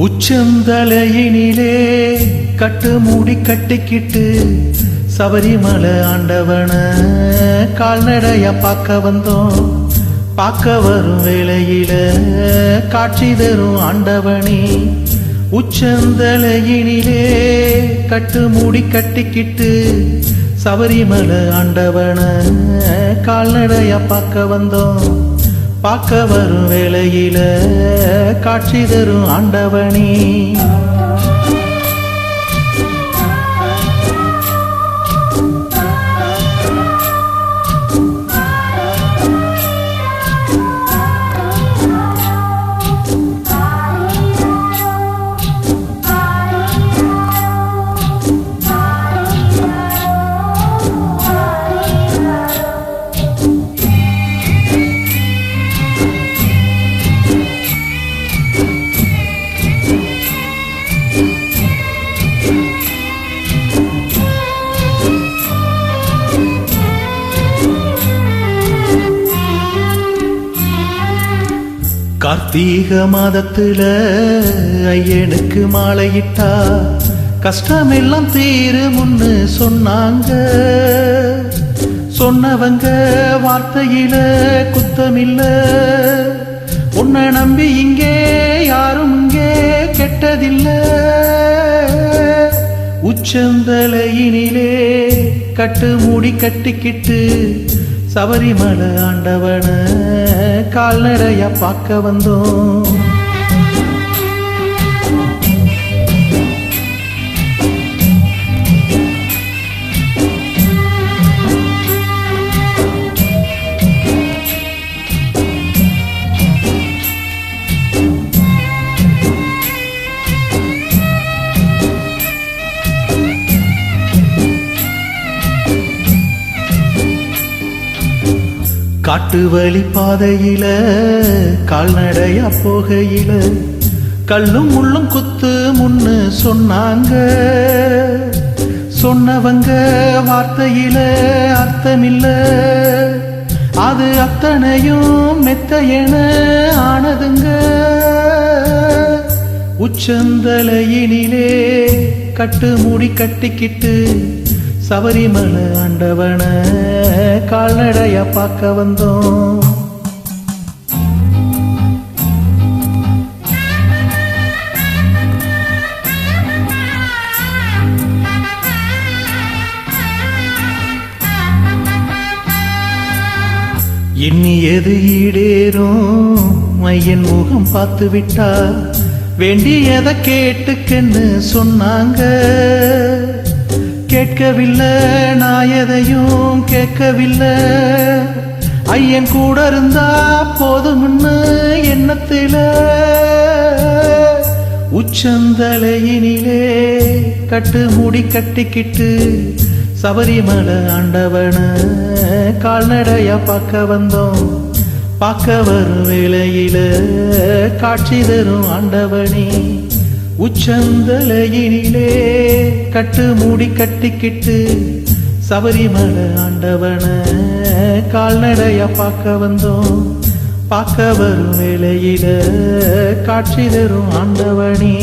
உச்சந்தலையினிலே கட்டு மூடி கட்டிக்கிட்டு சபரிமலை ஆண்டவன கால்நடையா பார்க்க வந்தோம். பார்க்க வரும் வேளையில காட்சி தரும் ஆண்டவனே. உச்சந்தலையினிலே கட்டு மூடி கட்டிக்கிட்டு சபரிமலை ஆண்டவன கால்நடையா பார்க்க வந்தோம். பார்க்க வரும் வேளையில காட்சி தரும் ஆண்டவனே. கார்த்திகை மாதத்துல ஐயனுக்கு மாலையிட்டா கஷ்டமெல்லாம் தீருமுன்னு சொன்னாங்க. சொன்னவங்க வார்த்தையில குத்தமில்ல. உன்னை நம்பி இங்கே யாரும் இங்கே கெட்டதில்ல. உச்சந்தலையினிலே கட்டு மூடி கட்டிக்கிட்டு சபரிமலை ஆண்டவன கால்நடையா பார்க்க வந்தோம். காட்டு வழி பாதையில கால்நடையா போகையில கல்லும் முள்ளும் குத்து முன்னு சொன்னாங்க. சொன்னவங்க வார்த்தையில அர்த்தமில்ல. அது அத்தனையும் மெத்தையென ஆனதுங்க. உச்சந்தலையினிலே கட்டு மூடி கட்டிக்கிட்டு சபரிமலை ஆண்டவன கால்நடையா பார்க்க வந்தோம். எண்ணியது ஈடேறும் ஐயன் முகம் பார்த்து விட்டா வேண்டியதை கேட்டுக்கன்னு சொன்னாங்க. கேட்கவில்லை நான் எதையும் கேட்கவில்லை. ஐயன் கூட இருந்தா போதும்னு எண்ணத்தில. உச்சந்தலையினிலே கட்டு மூடி கட்டிக்கிட்டு சபரிமலை ஆண்டவன கால்நடையா பார்க்க வந்தோம். பார்க்க வரும் வேளையில காட்சி தரும் ஆண்டவனே. உச்சந்தலையினிலே கட்டு மூடி கட்டிக்கிட்டு சபரிமலை ஆண்டவன கால்நடையா பார்க்க வந்தோம். பார்க்க வரும் வேளையில காட்சி தரும் ஆண்டவனே.